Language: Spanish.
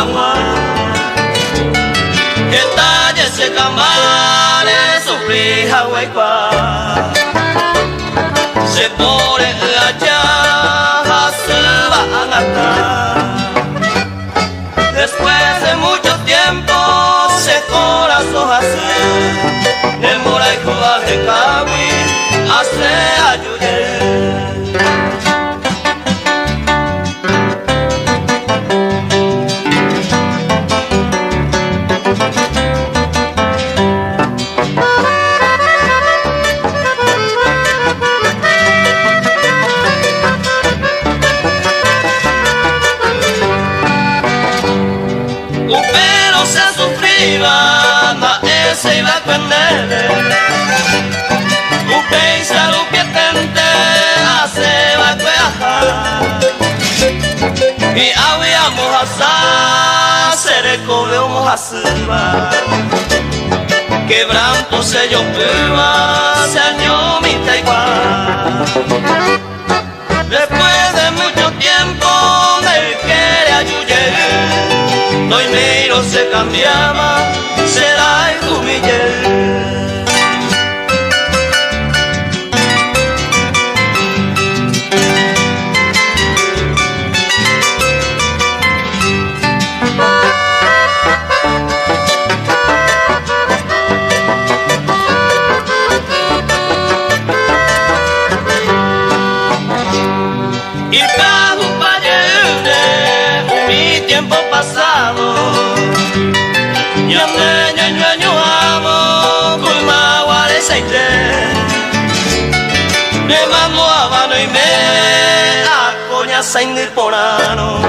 agua que talle se camare sufrir agua se pone allá se van a estar después de mucho tiempo se corazón así el moraico va de cabi hace ayude. Pero se sufriva, ma ese iba a prendere. Un pensa lo pietente, se va a cuejar. Y habíamos asar, se recobemos a silba. Quebranto se yo prueba, se añó mi igual. Después de mucho tiempo me quiere ayudar. No y miro se cambiaba, será el humillé. Y para un payete, mi tiempo pasado. Nyamnya nyanyo amo kulmawa de seite de mamo abano y me acoña sain de porano